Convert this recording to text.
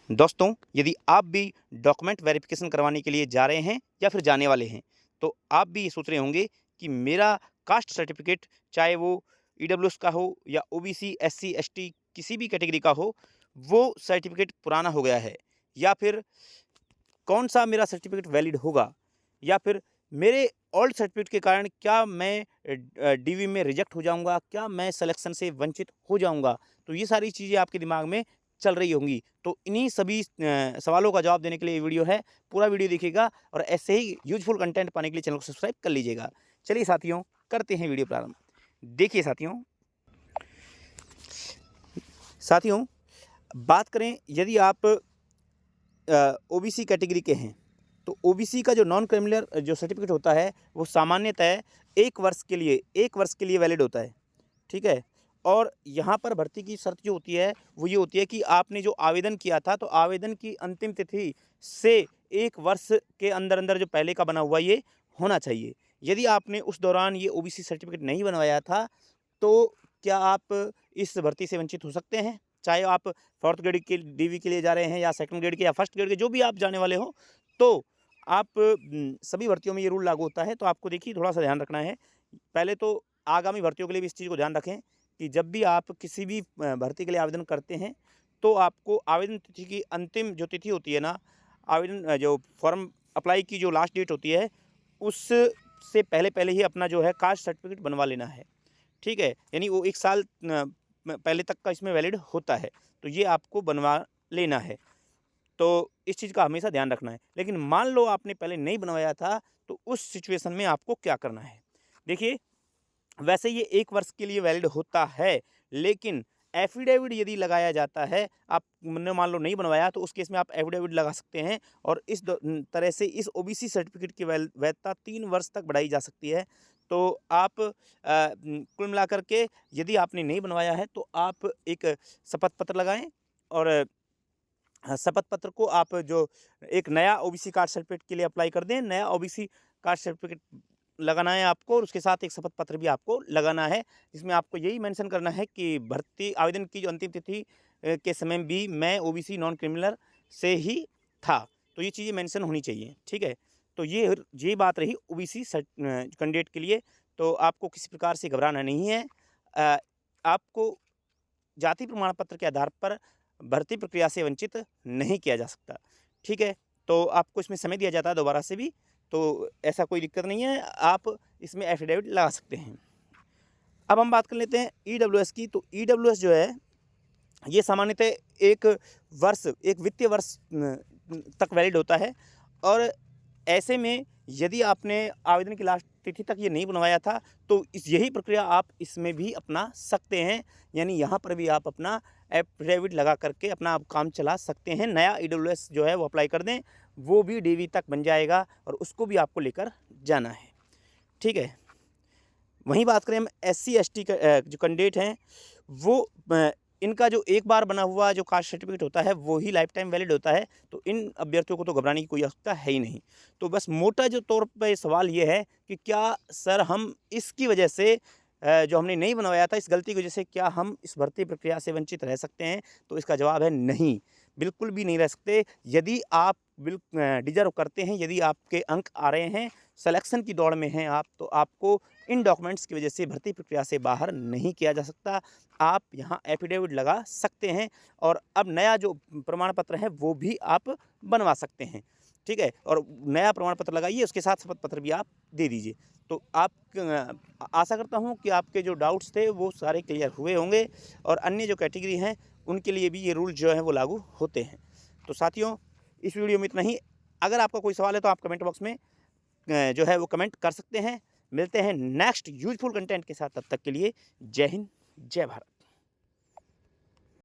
दोस्तों, यदि आप भी डॉक्यूमेंट वेरिफिकेशन करवाने के लिए जा रहे हैं या फिर जाने वाले हैं, तो आप भी ये सोच रहे होंगे कि मेरा कास्ट सर्टिफिकेट, चाहे वो ईडब्ल्यूएस का हो या ओबीसी, एससी, एसटी किसी भी कैटेगरी का हो, वो सर्टिफिकेट पुराना हो गया है, या फिर कौन-सा मेरा सर्टिफिकेट वैलिड होगा, या फिर मेरे ओल्ड सर्टिफिकेट के कारण क्या मैं डीवी में रिजेक्ट हो जाऊँगा? क्या मैं सिलेक्शन से वंचित हो जाऊँगा? तो ये सारी चीज़ें आपके दिमाग में चल रही होंगी। तो इन्हीं सभी सवालों का जवाब देने के लिए ये वीडियो है। पूरा वीडियो देखिएगा और ऐसे ही यूज़फुल कंटेंट पाने के लिए चैनल को सब्सक्राइब कर लीजिएगा। चलिए साथियों, करते हैं वीडियो प्रारंभ। देखिए साथियों, बात करें यदि आप ओबीसी कैटेगरी के हैं, तो ओबीसी का जो नॉन क्रिमिनल जो सर्टिफिकेट होता है, वो सामान्यतः 1 वर्ष के लिए वैलिड होता है, ठीक है? और यहाँ पर भर्ती की शर्त जो होती है, वो ये होती है कि आपने जो आवेदन किया था, तो आवेदन की अंतिम तिथि से 1 वर्ष के अंदर-अंदर जो पहले का बना हुआ ये होना चाहिए। यदि आपने उस दौरान ये ओबीसी सर्टिफिकेट नहीं बनवाया था, तो क्या आप इस भर्ती से वंचित हो सकते हैं? चाहे आप 4th ग्रेड के डीवी के लिए जा रहे हैं या 2nd ग्रेड के या 1st ग्रेड के, जो भी आप जाने वाले हो, तो आप सभी भर्तियों में ये रूल लागू होता है। तो आपको देखिए थोड़ा-सा ध्यान रखना है। पहले तो आगामी भर्तियों के लिए भी इस चीज़ को ध्यान रखें कि जब भी आप किसी भी भर्ती के लिए आवेदन करते हैं, तो आपको आवेदन तिथि की अंतिम जो तिथि होती है ना, आवेदन जो फॉर्म अप्लाई की जो लास्ट डेट होती है, उससे पहले-पहले ही अपना जो है कास्ट सर्टिफिकेट बनवा लेना है। ठीक है? यानी वो 1 साल पहले तक का इसमें वैलिड होता है, तो ये आपको बनवा लेना है। तो इस चीज़ का हमेशा ध्यान रखना है। लेकिन मान लो आपने पहले नहीं बनवाया था, तो उस सिचुएशन में आपको क्या करना है? देखिए, वैसे ये 1 वर्ष के लिए वैलिड होता है, लेकिन एफ़िडेविट यदि लगाया जाता है, आपने मान लो नहीं बनवाया, तो उस केस में आप एफ़िडेविट लगा सकते हैं और इस तरह से इस ओबीसी सर्टिफ़िकेट की वैधता 3 वर्ष तक बढ़ाई जा सकती है। तो आप कुल मिलाकर के यदि आपने नहीं बनवाया है, तो आप एक शपथ पत्र लगाएँ और शपथ पत्र को आप जो एक नया ओबीसी कास्ट सर्टिफिकेट के लिए अप्लाई कर दें, नया ओबीसी कास्ट सर्टिफिकेट लगाना है आपको और उसके साथ एक शपथ पत्र भी आपको लगाना है, जिसमें आपको यही मेंशन करना है कि भर्ती आवेदन की जो अंतिम तिथि के समय भी मैं ओबीसी नॉन क्रिमिनल से ही था। तो ये चीज़ें मेंशन होनी चाहिए, ठीक है? तो ये बात रही ओबीसी कैंडिडेट के लिए। तो आपको किसी प्रकार से घबराना नहीं है। अ, आपको जाति प्रमाण पत्र के आधार पर भर्ती प्रक्रिया से वंचित नहीं किया जा सकता, ठीक है? तो आपको इसमें समय दिया जाता है दोबारा से भी, तो ऐसा कोई दिक्कत नहीं है, आप इसमें एफ़िडेविट लगा सकते हैं। अब हम बात कर लेते हैं ईडब्ल्यूएस की। तो ईडब्ल्यूएस जो है, ये सामान्यतः 1 वर्ष, 1 वित्तीय वर्ष तक वैलिड होता है और ऐसे में यदि आपने आवेदन की लास्ट तिथि तक ये नहीं बनवाया था, तो यही प्रक्रिया आप इसमें भी अपना सकते हैं। यानी यहाँ पर भी आप अपना एफ़िडेविट लगा करके अपना आप काम चला सकते हैं। नया ईडब्ल्यूएस जो है वो अप्लाई कर दें, वो भी डीवी तक बन जाएगा और उसको भी आपको लेकर जाना है, ठीक है? वहीं बात करें हम एससी एसटी जो कैंडिडेट हैं, वो इनका जो एक बार बना हुआ जो कास्ट सर्टिफिकेट होता है, वो ही लाइफ टाइम वैलिड होता है। तो इन अभ्यर्थियों को तो घबराने की कोई आवश्यकता है ही नहीं। तो बस मोटा जो तौर पे सवाल ये है कि क्या सर हम इसकी वजह से जो हमने नहीं बनवाया था, इस गलती की वजह से क्या हम इस भर्ती प्रक्रिया से वंचित रह सकते हैं? तो इसका जवाब है नहीं, बिल्कुल भी नहीं रह सकते। यदि आप डिज़र्व करते हैं, यदि आपके अंक आ रहे हैं, सिलेक्शन की दौड़ में हैं आप, तो आपको इन डॉक्यूमेंट्स की वजह से भर्ती प्रक्रिया से बाहर नहीं किया जा सकता। आप यहाँ एफ़िडेविट लगा सकते हैं और अब नया जो प्रमाण पत्र है, वो भी आप बनवा सकते हैं, ठीक है? और नया प्रमाण पत्र लगाइए, उसके साथ शपथ पत्र भी आप दे दीजिए। तो आशा करता हूँ कि आपके जो डाउट्स थे, वो सारे क्लियर हुए होंगे और अन्य जो कैटेगरी हैं, उनके लिए भी ये रूल जो हैं, वो लागू होते हैं। तो साथियों, इस वीडियो में इतना ही। अगर आपका कोई सवाल है, तो आप कमेंट बॉक्स में जो है वो कमेंट कर सकते हैं। मिलते हैं नेक्स्ट यूज़फुल कंटेंट के साथ, तब तक के लिए जय हिंद, जय भारत।